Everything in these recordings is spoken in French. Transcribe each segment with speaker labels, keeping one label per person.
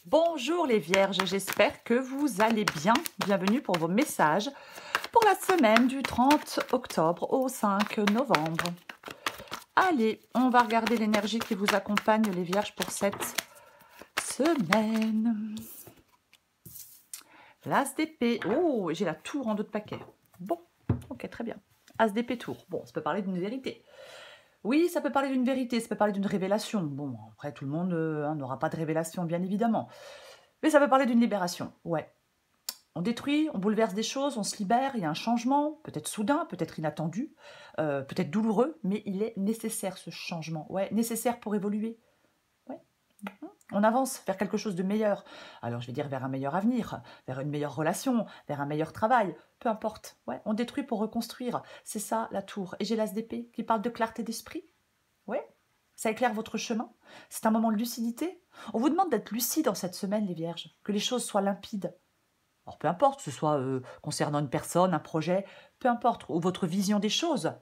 Speaker 1: Bonjour les vierges, j'espère que vous allez bien. Bienvenue pour vos messages pour la semaine du 30 octobre au 5 novembre. Allez, on va regarder l'énergie qui vous accompagne les vierges pour cette semaine. L'As d'épée. Oh, j'ai la tour en dos de paquet. Bon, ok, très bien. As d'épée tour. Bon, ça peut parler d'une vérité. Oui, ça peut parler d'une vérité, ça peut parler d'une révélation. Bon, après, tout le monde n'aura pas de révélation, bien évidemment. Mais ça peut parler d'une libération, ouais. On détruit, on bouleverse des choses, on se libère, il y a un changement, peut-être soudain, peut-être inattendu, peut-être douloureux, mais il est nécessaire ce changement, ouais, nécessaire pour évoluer. Ouais. On avance vers quelque chose de meilleur. Alors je vais dire vers un meilleur avenir, vers une meilleure relation, vers un meilleur travail, peu importe. Ouais, on détruit pour reconstruire, c'est ça la tour. Et j'ai l'As d'épée qui parle de clarté d'esprit. Ouais, ça éclaire votre chemin. C'est un moment de lucidité. On vous demande d'être lucide en cette semaine, les vierges, que les choses soient limpides. Alors peu importe, que ce soit concernant une personne, un projet, peu importe, ou votre vision des choses.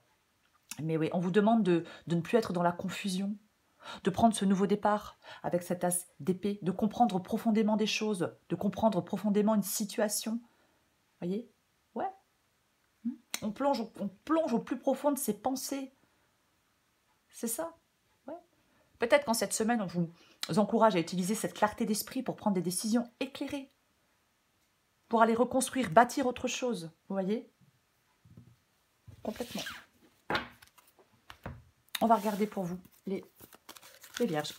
Speaker 1: Mais oui, on vous demande de ne plus être dans la confusion, de prendre ce nouveau départ avec cet as d'épée, de comprendre profondément des choses, de comprendre profondément une situation. Voyez? Ouais. On plonge au plus profond de ses pensées. C'est ça. Ouais. Peut-être qu'en cette semaine, on vous encourage à utiliser cette clarté d'esprit pour prendre des décisions éclairées, pour aller reconstruire, bâtir autre chose. Vous voyez? Complètement. On va regarder pour vous, les vierges.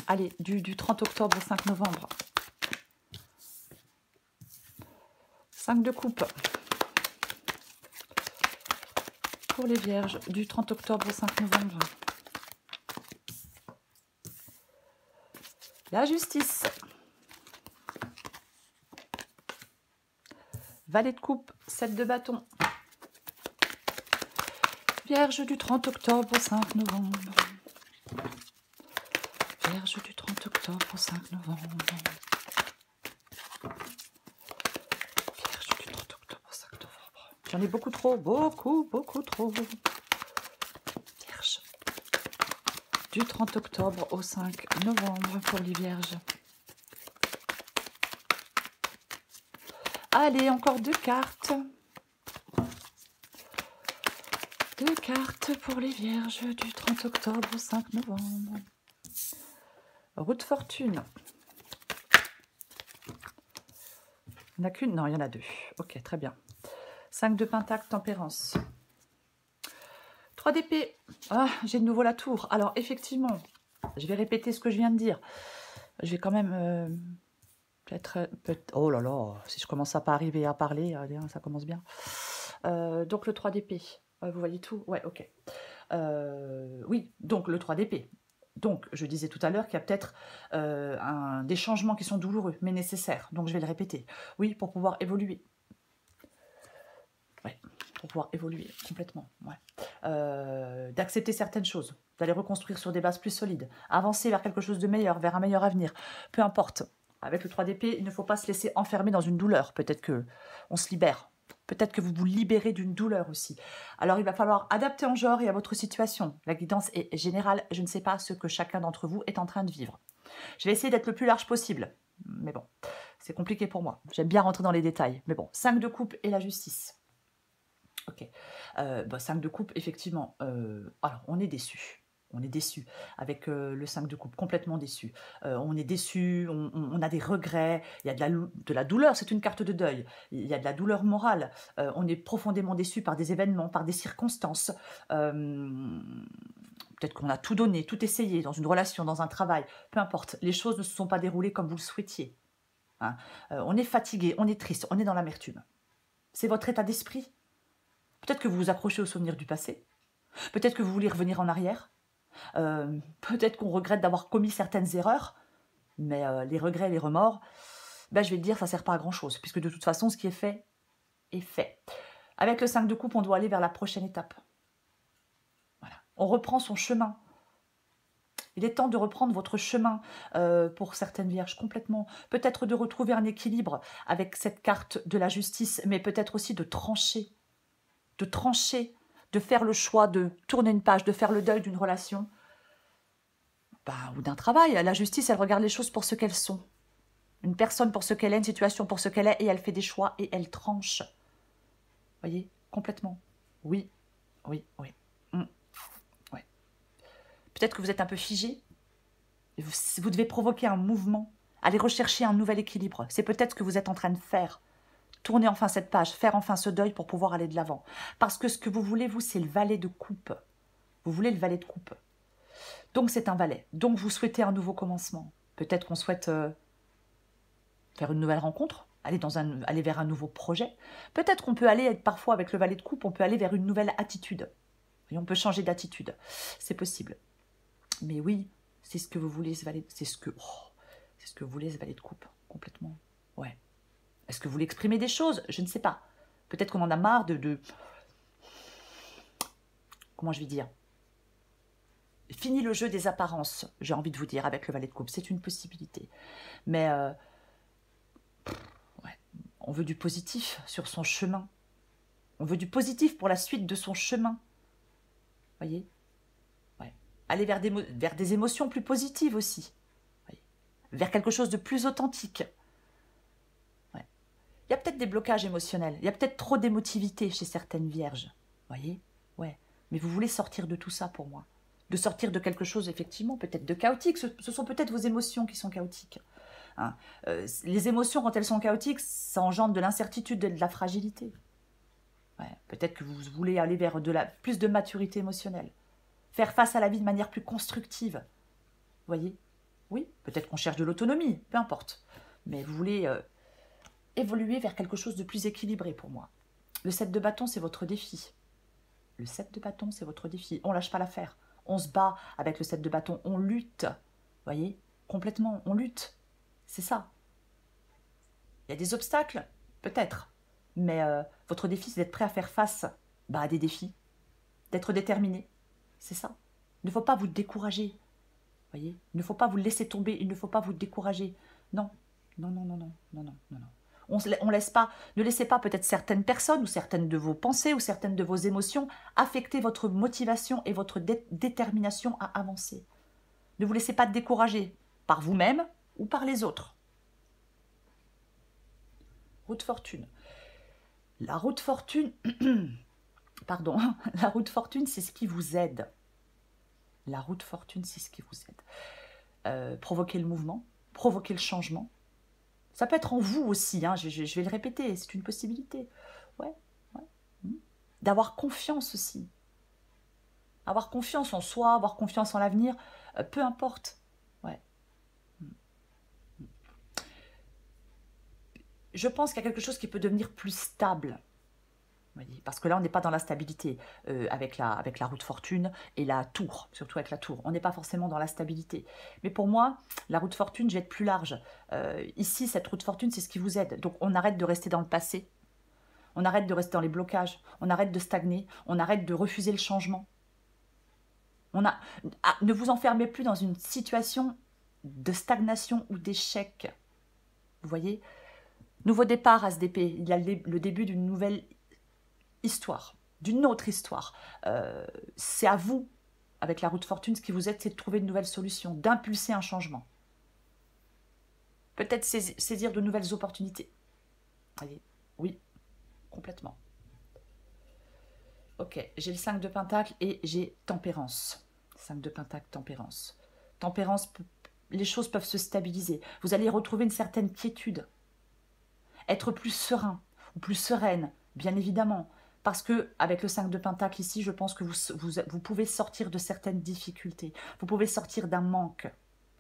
Speaker 1: Allez, du 30 octobre au 5 novembre. 5 de coupe. Pour les vierges, du 30 octobre au 5 novembre. La justice. Valet de coupe, 7 de bâton. Vierge du 30 octobre au 5 novembre. Vierge du 30 octobre au 5 novembre. Vierge du 30 octobre au 5 novembre. J'en ai beaucoup trop, beaucoup trop. Vierge du 30 octobre au 5 novembre pour les vierges. Allez, encore 2 cartes. 2 cartes pour les vierges du 30 octobre au 5 novembre. Roue de fortune. Il n'y en a qu'une? Non, il y en a 2. Ok, très bien. 5 de pentacle, tempérance. 3 d'épée. Ah, j'ai de nouveau la tour. Alors, effectivement, je vais répéter ce que je viens de dire. Je vais quand même... oh là là, si je commence à pas arriver à parler, ça commence bien. Donc, le 3 d'épée. Vous voyez tout? Ouais, ok. Oui, donc le 3 d'épée. Donc, je disais tout à l'heure qu'il y a peut-être des changements qui sont douloureux, mais nécessaires. Donc, je vais le répéter. Oui, pour pouvoir évoluer. Ouais, pour pouvoir évoluer complètement. Ouais. D'accepter certaines choses, d'aller reconstruire sur des bases plus solides, avancer vers quelque chose de meilleur, vers un meilleur avenir. Peu importe. Avec le 3 d'épée, il ne faut pas se laisser enfermer dans une douleur. Peut-être qu'on se libère. Peut-être que vous vous libérez d'une douleur aussi. Alors, il va falloir adapter en genre et à votre situation. La guidance est générale. Je ne sais pas ce que chacun d'entre vous est en train de vivre. Je vais essayer d'être le plus large possible. Mais bon, c'est compliqué pour moi. J'aime bien rentrer dans les détails. Mais bon, 5 de coupe et la justice. Ok. 5 de coupe, effectivement. Alors, on est déçu. On est déçu avec le 5 de coupe, complètement déçu. On est déçu, on a des regrets, il y a de la douleur, c'est une carte de deuil. Il y a de la douleur morale. On est profondément déçu par des événements, par des circonstances. Peut-être qu'on a tout donné, tout essayé dans une relation, dans un travail. Peu importe, les choses ne se sont pas déroulées comme vous le souhaitiez. Hein. On est fatigué, on est triste, on est dans l'amertume. C'est votre état d'esprit. Peut-être que vous vous accrochez aux souvenirs du passé. Peut-être que vous voulez revenir en arrière. Peut-être qu'on regrette d'avoir commis certaines erreurs. Mais les regrets et les remords, ben, je vais te dire, ça ne sert pas à grand-chose. Puisque de toute façon, ce qui est fait, est fait. Avec le 5 de coupe, on doit aller vers la prochaine étape. Voilà. On reprend son chemin. Il est temps de reprendre votre chemin pour certaines vierges complètement. Peut-être de retrouver un équilibre avec cette carte de la justice, mais peut-être aussi de trancher. De faire le choix de tourner une page, de faire le deuil d'une relation. ou d'un travail. La justice, elle regarde les choses pour ce qu'elles sont. Une personne pour ce qu'elle est, une situation pour ce qu'elle est, et elle fait des choix et elle tranche. Voyez, complètement. Oui, oui, oui. Ouais. Peut-être que vous êtes un peu figé. Vous devez provoquer un mouvement, aller rechercher un nouvel équilibre. C'est peut-être ce que vous êtes en train de faire. Tournez enfin cette page, faire enfin ce deuil pour pouvoir aller de l'avant. Parce que ce que vous voulez, vous, c'est le valet de coupe. Vous voulez le valet de coupe. Donc c'est un valet. Donc vous souhaitez un nouveau commencement. Peut-être qu'on souhaite faire une nouvelle rencontre, aller vers un nouveau projet. Peut-être qu'on peut aller, parfois avec le valet de coupe, on peut aller vers une nouvelle attitude. Et on peut changer d'attitude. C'est possible. Mais oui, c'est ce que vous voulez, ce valet. C'est ce que vous voulez, ce valet de coupe. Complètement. Ouais. Est-ce que vous voulez exprimer des choses? Je ne sais pas. Peut-être qu'on en a marre comment je vais dire? Fini le jeu des apparences, j'ai envie de vous dire, avec le valet de coupe. C'est une possibilité. Mais ouais, on veut du positif sur son chemin. On veut du positif pour la suite de son chemin. Voyez? Ouais. Aller vers des émotions plus positives aussi. Voyez? Vers quelque chose de plus authentique. Ouais. Il y a peut-être des blocages émotionnels. Il y a peut-être trop d'émotivité chez certaines vierges. Voyez? Ouais. Mais vous voulez sortir de tout ça pour moi. De sortir de quelque chose, effectivement, peut-être de chaotique. Ce sont peut-être vos émotions qui sont chaotiques. Hein. Les émotions, quand elles sont chaotiques, ça engendre de l'incertitude et de la fragilité. Ouais. Peut-être que vous voulez aller vers plus de maturité émotionnelle. Faire face à la vie de manière plus constructive. Voyez? Oui, peut-être qu'on cherche de l'autonomie, peu importe. Mais vous voulez évoluer vers quelque chose de plus équilibré pour moi. Le 7 de bâton, c'est votre défi. Le 7 de bâton, c'est votre défi. On lâche pas l'affaire. On se bat avec le 7 de bâton. On lutte. Voyez? Complètement, on lutte. C'est ça. Il y a des obstacles? Peut-être. Mais votre défi, c'est d'être prêt à faire face à des défis. D'être déterminé. C'est ça. Il ne faut pas vous décourager. Voyez? Il ne faut pas vous laisser tomber. Il ne faut pas vous décourager. Non. Non, non, non, non, non, non, non, non. On laisse pas, ne laissez pas peut-être certaines personnes ou certaines de vos pensées ou certaines de vos émotions affecter votre motivation et votre détermination à avancer. Ne vous laissez pas décourager par vous-même ou par les autres. Route fortune. La route fortune, pardon, la route fortune, c'est ce qui vous aide. La route fortune, c'est ce qui vous aide. Provoquer le mouvement, provoquer le changement. Ça peut être en vous aussi, hein, je vais le répéter, c'est une possibilité. Ouais, ouais. D'avoir confiance aussi. Avoir confiance en soi, avoir confiance en l'avenir, peu importe. Ouais. Je pense qu'il y a quelque chose qui peut devenir plus stable. Voyez, parce que là, on n'est pas dans la stabilité avec la route fortune et la tour, surtout avec la tour. On n'est pas forcément dans la stabilité. Mais pour moi, la route fortune, je vais être plus large. Ici, cette route fortune, c'est ce qui vous aide. Donc, on arrête de rester dans le passé. On arrête de rester dans les blocages. On arrête de stagner. On arrête de refuser le changement. Ne vous enfermez plus dans une situation de stagnation ou d'échec. Vous voyez? Nouveau départ, ASDP. Il y a le début d'une nouvelle histoire, d'une autre histoire. C'est à vous, avec la route fortune, ce qui vous aide, c'est de trouver une nouvelle solution, d'impulser un changement. Peut-être saisir de nouvelles opportunités. Voyez? Oui, complètement. Ok, j'ai le 5 de Pentacle et j'ai Tempérance. 5 de Pentacle, Tempérance. Tempérance, les choses peuvent se stabiliser. Vous allez retrouver une certaine quiétude. Être plus serein ou plus sereine, bien évidemment. Parce que avec le 5 de Pentacle ici, je pense que vous pouvez sortir de certaines difficultés. Vous pouvez sortir d'un manque.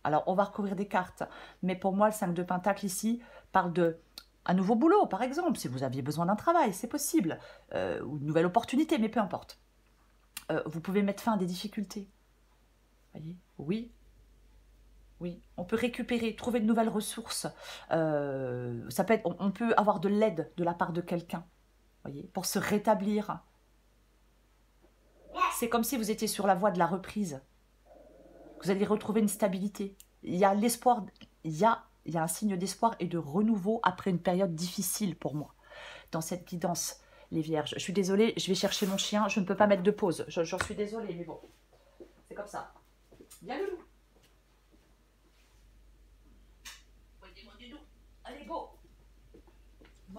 Speaker 1: Alors, on va recouvrir des cartes. Mais pour moi, le 5 de Pentacle ici parle de un nouveau boulot, par exemple. Si vous aviez besoin d'un travail, c'est possible. Ou une nouvelle opportunité, mais peu importe. Vous pouvez mettre fin à des difficultés. Voyez? Oui. Oui, on peut récupérer, trouver de nouvelles ressources. Ça peut être, on peut avoir de l'aide de la part de quelqu'un. Voyez, pour se rétablir. C'est comme si vous étiez sur la voie de la reprise. Vous allez retrouver une stabilité. Il y a l'espoir, il y a un signe d'espoir et de renouveau après une période difficile pour moi. Dans cette guidance, les vierges. Je suis désolée, je vais chercher mon chien, je ne peux pas mettre de pause. J'en suis désolée, mais bon, c'est comme ça. Viens, loulou.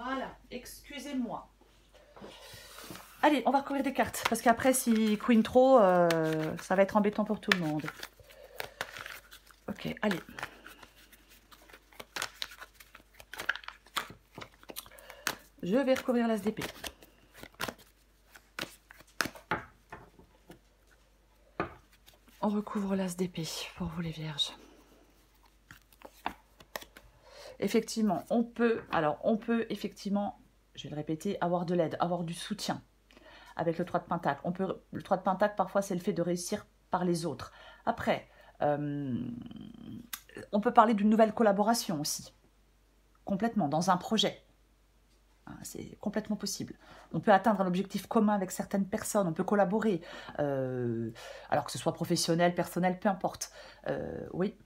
Speaker 1: Voilà, excusez-moi. Allez, on va recouvrir des cartes. Parce qu'après, si Queen trop, ça va être embêtant pour tout le monde. Ok, allez. Je vais recouvrir l'as d'épée. On recouvre l'as d'épée pour vous les vierges. Effectivement, on peut effectivement, je vais le répéter, avoir de l'aide, avoir du soutien avec le 3 de Pentacle. Le 3 de Pentacle, parfois, c'est le fait de réussir par les autres. Après, on peut parler d'une nouvelle collaboration aussi, complètement, dans un projet. C'est complètement possible. On peut atteindre un objectif commun avec certaines personnes, on peut collaborer, alors que ce soit professionnel, personnel, peu importe. Oui.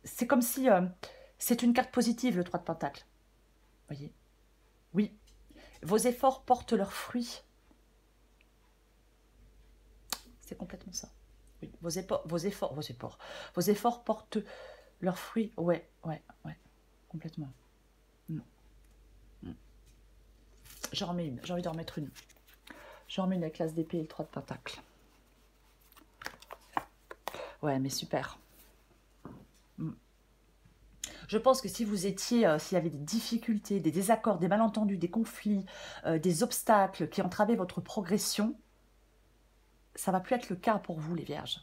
Speaker 1: C'est comme si c'est une carte positive, le 3 de Pentacle. Voyez? Oui. Vos efforts portent leurs fruits. C'est complètement ça. Oui. Vos efforts portent leurs fruits. Ouais. Complètement. J'en remets une. J'ai envie d'en remettre une. J'en remets une avec l'as d'épée et le 3 de Pentacle. Ouais, mais super. Je pense que si vous étiez, s'il y avait des difficultés, des désaccords, des malentendus, des conflits, des obstacles qui entravaient votre progression, ça ne va plus être le cas pour vous, les vierges,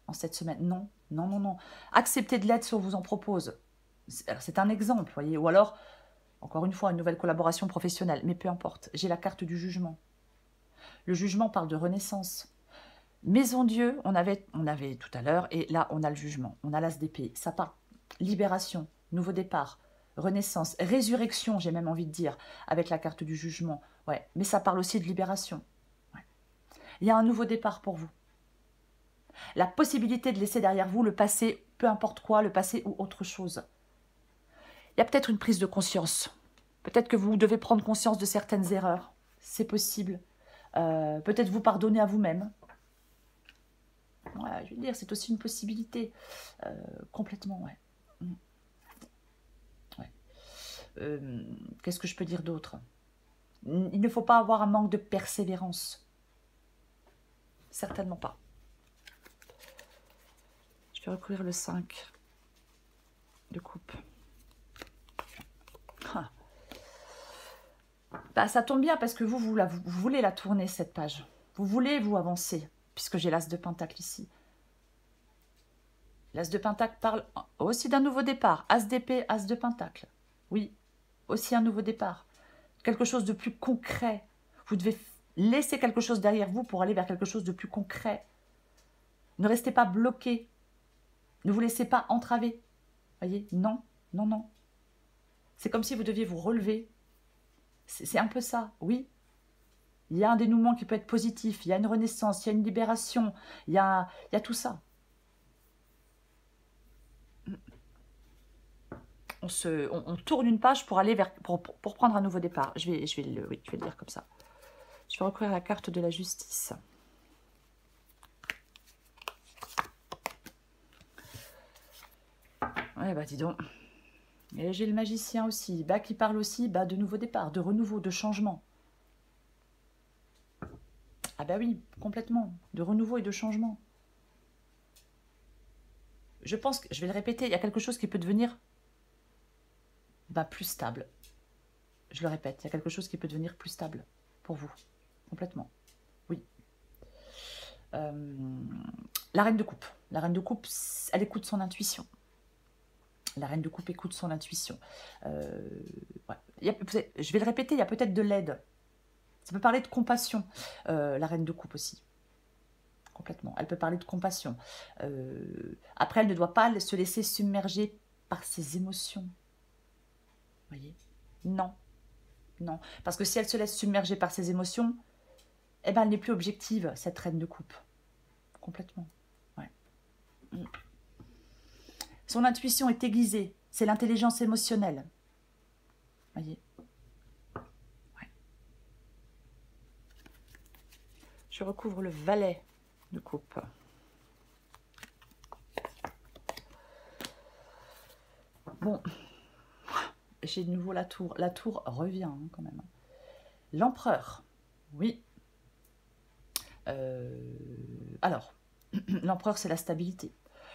Speaker 1: en cette semaine. Non. Acceptez de l'aide si on vous en propose. C'est un exemple, voyez. Ou alors, encore une fois, une nouvelle collaboration professionnelle. Mais peu importe, j'ai la carte du jugement. Le jugement parle de renaissance. Maison Dieu, on avait tout à l'heure, et là, on a le jugement. On a l'as d'épée. Ça parle libération, nouveau départ, renaissance, résurrection, j'ai même envie de dire, avec la carte du jugement. Ouais, mais ça parle aussi de libération. Ouais. Il y a un nouveau départ pour vous. La possibilité de laisser derrière vous le passé, peu importe quoi, le passé ou autre chose. Il y a peut-être une prise de conscience. Peut-être que vous devez prendre conscience de certaines erreurs. C'est possible. Peut-être vous pardonner à vous-même. Ouais, je veux dire, c'est aussi une possibilité. Complètement, ouais. Qu'est-ce que je peux dire d'autre? Il ne faut pas avoir un manque de persévérance. Certainement pas. Je vais recouvrir le 5 de coupe. Ah. Bah, ça tombe bien parce que vous voulez la tourner, cette page. Vous voulez vous avancer, puisque j'ai l'as de Pentacle ici. L'as de Pentacle parle aussi d'un nouveau départ. As d'épée, as de Pentacle. Oui, aussi un nouveau départ. Quelque chose de plus concret. Vous devez laisser quelque chose derrière vous pour aller vers quelque chose de plus concret. Ne restez pas bloqué. Ne vous laissez pas entraver. Voyez, non. C'est comme si vous deviez vous relever. C'est un peu ça, oui. Il y a un dénouement qui peut être positif. Il y a une renaissance, il y a une libération. Il y a tout ça. On tourne une page pour aller vers pour prendre un nouveau départ. Je vais le dire comme ça. Je vais recouvrir la carte de la justice. Ouais, bah dis donc. Et j'ai le magicien aussi, bah, qui parle aussi de nouveau départ, de renouveau, de changement. Ah bah oui, complètement. De renouveau et de changement. Je pense que, je vais le répéter, il y a quelque chose qui peut devenir plus stable. Je le répète, il y a quelque chose qui peut devenir plus stable pour vous. Complètement. Oui. La reine de coupe. La reine de coupe, elle écoute son intuition. La reine de coupe écoute son intuition. Ouais. Je vais le répéter, il y a peut-être de l'aide. Ça peut parler de compassion. La reine de coupe aussi. Complètement. Elle peut parler de compassion. Après, elle ne doit pas se laisser submerger par ses émotions. Vous voyez? Non. Parce que si elle se laisse submerger par ses émotions, eh ben, elle n'est plus objective, cette reine de coupe. Complètement. Ouais. Son intuition est aiguisée. C'est l'intelligence émotionnelle. Vous voyez? Ouais. Je recouvre le valet de coupe. Bon. j'ai de nouveau la tour. La tour revient hein, quand même. L'empereur, oui. Alors, l'empereur, c'est la stabilité.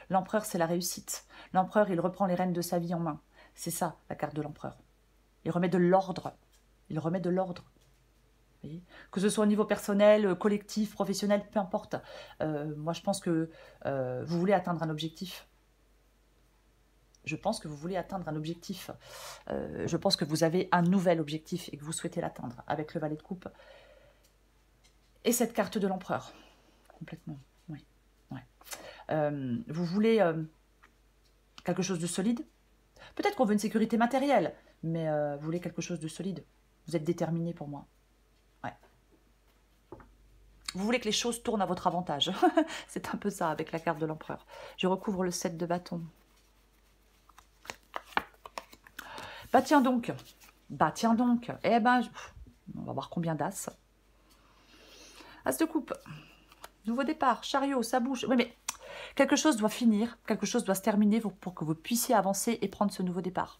Speaker 1: L'empereur, c'est la réussite. L'empereur, il reprend les rênes de sa vie en main. C'est ça, la carte de l'empereur. Il remet de l'ordre. Il remet de l'ordre. Que ce soit au niveau personnel, collectif, professionnel, peu importe. Moi, je pense que vous voulez atteindre un objectif. Je pense que vous voulez atteindre un objectif. Je pense que vous avez un nouvel objectif et que vous souhaitez l'atteindre avec le valet de coupe. Et cette carte de l'empereur. Complètement, oui. Ouais. Vous voulez quelque chose de solide. Peut-être qu'on veut une sécurité matérielle, mais vous voulez quelque chose de solide. Vous êtes déterminé pour moi. Ouais. Vous voulez que les choses tournent à votre avantage. C'est un peu ça avec la carte de l'empereur. Je recouvre le 7 de bâton. Bah tiens donc. Bah tiens donc. Eh ben, on va voir combien d'as. As de coupe. Nouveau départ. Chariot, ça bouge. Oui, mais quelque chose doit finir. Quelque chose doit se terminer pour que vous puissiez avancer et prendre ce nouveau départ.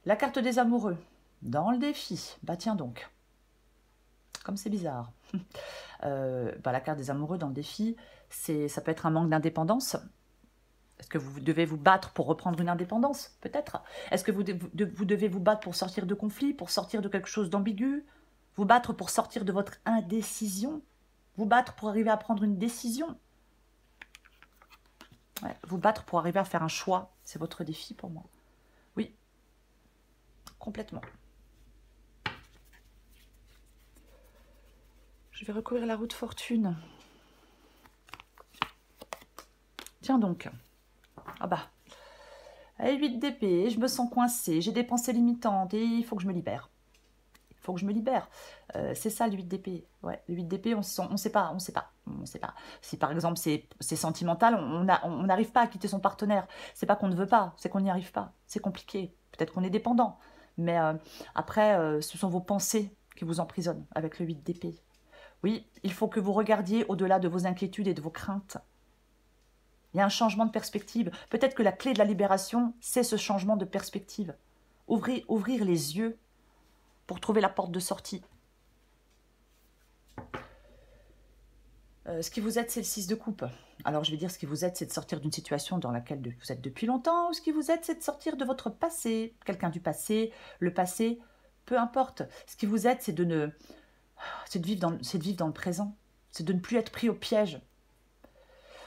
Speaker 1: La carte des amoureux. Dans le défi. Bah tiens donc. Comme c'est bizarre. La carte des amoureux dans le défi, ça peut être un manque d'indépendance. Est-ce que vous devez vous battre pour reprendre une indépendance? Peut-être. Est-ce que vous devez vous battre pour sortir de conflits, pour sortir de quelque chose d'ambigu? Vous battre pour sortir de votre indécision? Vous battre pour arriver à prendre une décision? Ouais, vous battre pour arriver à faire un choix. C'est votre défi pour moi. Oui. Complètement. Je vais recouvrir la roue de fortune. Tiens donc. Ah bah. 8 d'épée, je me sens coincée, j'ai des pensées limitantes et il faut que je me libère. Il faut que je me libère. C'est ça le 8 d'épée. Ouais, le 8 d'épée, on sait pas. Si par exemple c'est sentimental, on n'arrive pas à quitter son partenaire. C'est pas qu'on ne veut pas, c'est qu'on n'y arrive pas. C'est compliqué. Peut-être qu'on est dépendant. Mais après, ce sont vos pensées qui vous emprisonnent avec le 8 d'épée. Oui, il faut que vous regardiez au-delà de vos inquiétudes et de vos craintes. Il y a un changement de perspective. Peut-être que la clé de la libération, c'est ce changement de perspective. Ouvrir les yeux pour trouver la porte de sortie. Ce qui vous aide, c'est le 6 de coupe. Alors, je vais dire ce qui vous aide, c'est de sortir d'une situation dans laquelle vous êtes depuis longtemps, ou ce qui vous aide, c'est de sortir de votre passé. Quelqu'un du passé, le passé, peu importe. Ce qui vous aide, c'est de vivre dans le présent. C'est de ne plus être pris au piège.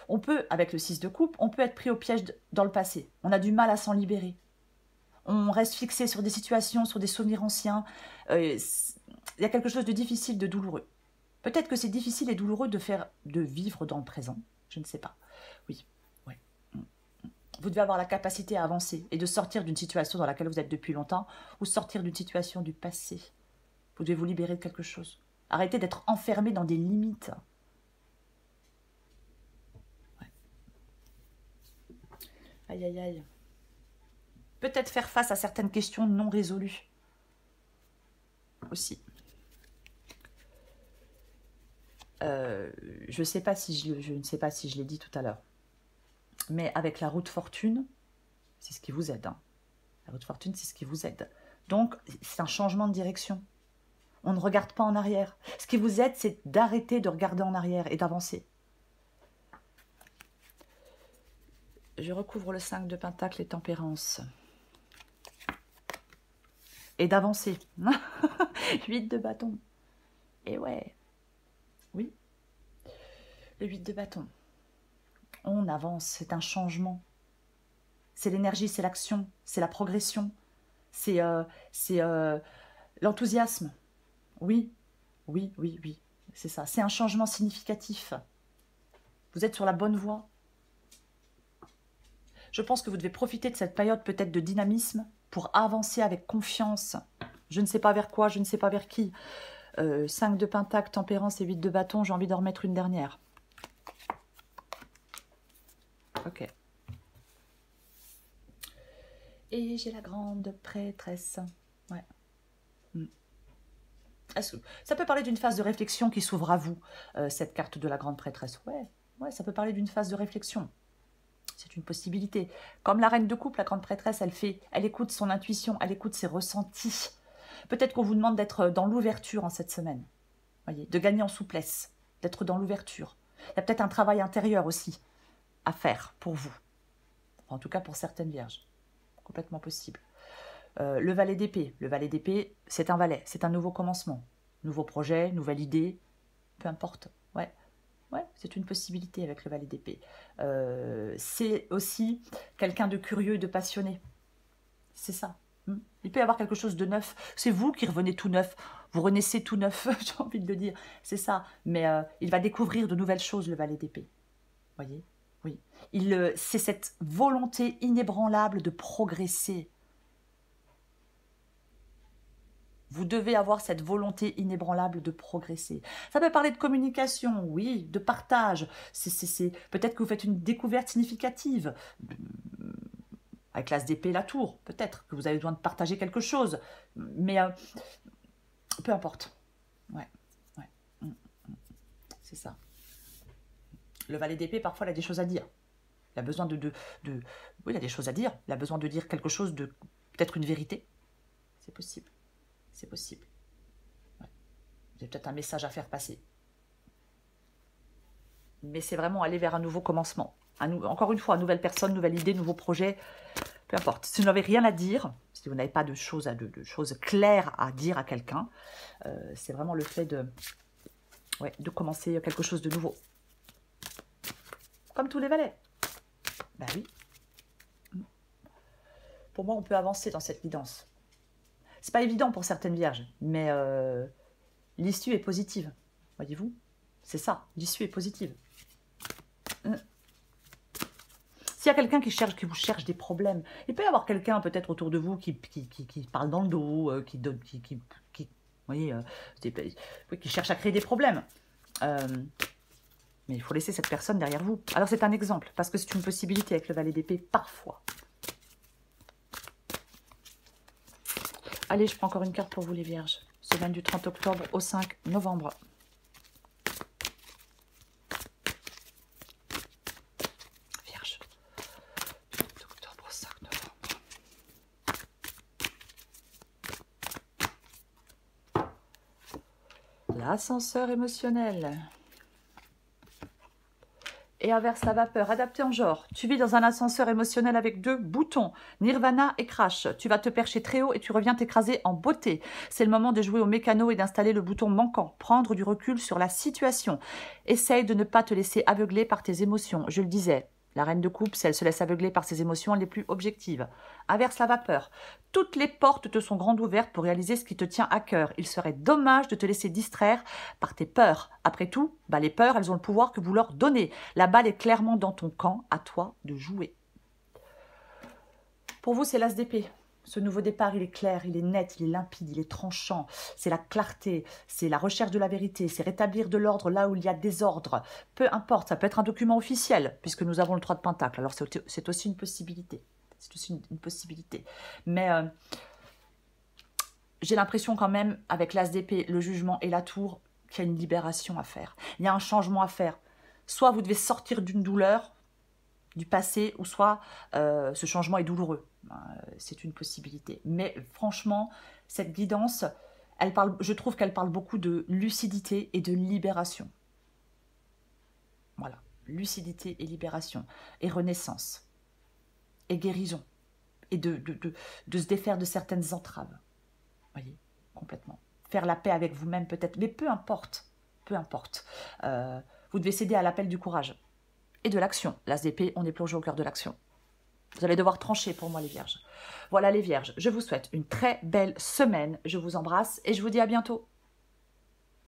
Speaker 1: On peut, avec le 6 de coupe, on peut être pris au piège dans le passé. On a du mal à s'en libérer. On reste fixé sur des situations, sur des souvenirs anciens. Il y a quelque chose de difficile, de douloureux. Peut-être que c'est difficile et douloureux de vivre dans le présent. Je ne sais pas. Oui, ouais. Vous devez avoir la capacité à avancer et de sortir d'une situation dans laquelle vous êtes depuis longtemps ou sortir d'une situation du passé. Vous devez vous libérer de quelque chose. Arrêtez d'être enfermé dans des limites. Aïe, aïe, aïe. Peut-être faire face à certaines questions non résolues. Aussi. Je ne sais pas si je l'ai dit tout à l'heure. Mais avec la roue de fortune, c'est ce qui vous aide. Hein. La roue de fortune, c'est ce qui vous aide. Donc, c'est un changement de direction. On ne regarde pas en arrière. Ce qui vous aide, c'est d'arrêter de regarder en arrière et d'avancer. Je recouvre le 5 de Pentacle et Tempérance. Et d'avancer. 8 de bâton. Et ouais. Oui. Le 8 de bâton. On avance, c'est un changement. C'est l'énergie, c'est l'action, c'est la progression. C'est l'enthousiasme. Oui, oui, oui, oui. C'est ça. C'est un changement significatif. Vous êtes sur la bonne voie. Je pense que vous devez profiter de cette période peut-être de dynamisme pour avancer avec confiance. Je ne sais pas vers quoi, je ne sais pas vers qui. 5 de Pentacle, Tempérance et 8 de bâton, j'ai envie d'en remettre une dernière. Ok. Et j'ai la grande prêtresse. Ouais. Ça peut parler d'une phase de réflexion qui s'ouvre à vous, cette carte de la grande prêtresse. Ouais, ça peut parler d'une phase de réflexion. c'est une possibilité. Comme la reine de coupe, la grande prêtresse, elle écoute son intuition, elle écoute ses ressentis. Peut-être qu'on vous demande d'être dans l'ouverture en cette semaine, voyez, de gagner en souplesse, d'être dans l'ouverture. Il y a peut-être un travail intérieur aussi à faire pour vous, en tout cas pour certaines vierges, complètement possible. Le valet d'épée, c'est un valet, c'est un nouveau commencement, nouveau projet, nouvelle idée, peu importe, ouais. Ouais, c'est une possibilité avec le valet d'épée. C'est aussi quelqu'un de curieux et de passionné. C'est ça. Il peut y avoir quelque chose de neuf. C'est vous qui revenez tout neuf. Vous renaissez tout neuf, j'ai envie de le dire. C'est ça. Mais il va découvrir de nouvelles choses, le valet d'épée. Voyez? Oui. C'est cette volonté inébranlable de progresser. Vous devez avoir cette volonté inébranlable de progresser. Ça peut parler de communication, oui, de partage. Peut-être que vous faites une découverte significative. Avec l'as d'épée, la tour, peut-être que vous avez besoin de partager quelque chose. Mais peu importe. Ouais. C'est ça. Le valet d'épée, parfois, il a des choses à dire. Il a besoin oui, il a des choses à dire. Il a besoin de dire quelque chose de... Peut-être une vérité. C'est possible. C'est possible. Ouais. Vous avez peut-être un message à faire passer. Mais c'est vraiment aller vers un nouveau commencement. Encore une fois, nouvelle personne, nouvelle idée, nouveau projet. Peu importe. Si vous n'avez rien à dire, si vous n'avez pas de choses claires à dire à quelqu'un, c'est vraiment le fait de commencer quelque chose de nouveau. Comme tous les valets. Ben oui. Pour moi, on peut avancer dans cette guidance. C'est pas évident pour certaines vierges, mais l'issue est positive. Voyez-vous? C'est ça, l'issue est positive. S'il y a quelqu'un qui vous cherche des problèmes, il peut y avoir quelqu'un peut-être autour de vous qui parle dans le dos, qui cherche à créer des problèmes. Mais il faut laisser cette personne derrière vous. Alors c'est un exemple, parce que c'est une possibilité avec le valet d'épée, parfois. Allez, je prends encore une carte pour vous les vierges. Semaine du 30 octobre au 5 novembre. Vierge. 30 octobre au 5 novembre. L'ascenseur émotionnel. Et inverse la vapeur, adapté en genre. Tu vis dans un ascenseur émotionnel avec 2 boutons, Nirvana et Crash. Tu vas te percher très haut et tu reviens t'écraser en beauté. C'est le moment de jouer au mécano et d'installer le bouton manquant. Prendre du recul sur la situation. Essaye de ne pas te laisser aveugler par tes émotions. Je le disais, la reine de coupe, si elle se laisse aveugler par ses émotions, elle est plus objective. Inverse la vapeur. Toutes les portes te sont grandes ouvertes pour réaliser ce qui te tient à cœur. Il serait dommage de te laisser distraire par tes peurs. Après tout, les peurs, elles ont le pouvoir que vous leur donnez. La balle est clairement dans ton camp, à toi de jouer. Pour vous, c'est l'as d'épée. Ce nouveau départ, il est clair, il est net, il est limpide, il est tranchant. C'est la clarté, c'est la recherche de la vérité, c'est rétablir de l'ordre là où il y a désordre. Peu importe, ça peut être un document officiel, puisque nous avons le 3 de Pentacle. Alors c'est aussi une possibilité. C'est aussi une possibilité. Mais j'ai l'impression quand même, avec l'as d'épée, le jugement et la tour, qu'il y a une libération à faire. Il y a un changement à faire. Soit vous devez sortir d'une douleur, du passé, ou soit ce changement est douloureux. C'est une possibilité. Mais franchement, cette guidance, je trouve qu'elle parle beaucoup de lucidité et de libération. Voilà, lucidité et libération, et renaissance, et guérison, et de se défaire de certaines entraves. Voyez, complètement. Faire la paix avec vous-même peut-être, mais peu importe, peu importe. Vous devez céder à l'appel du courage et de l'action. L'as d'épée, on est plongé au cœur de l'action. Vous allez devoir trancher pour moi les vierges. Voilà les vierges, je vous souhaite une très belle semaine. Je vous embrasse et je vous dis à bientôt.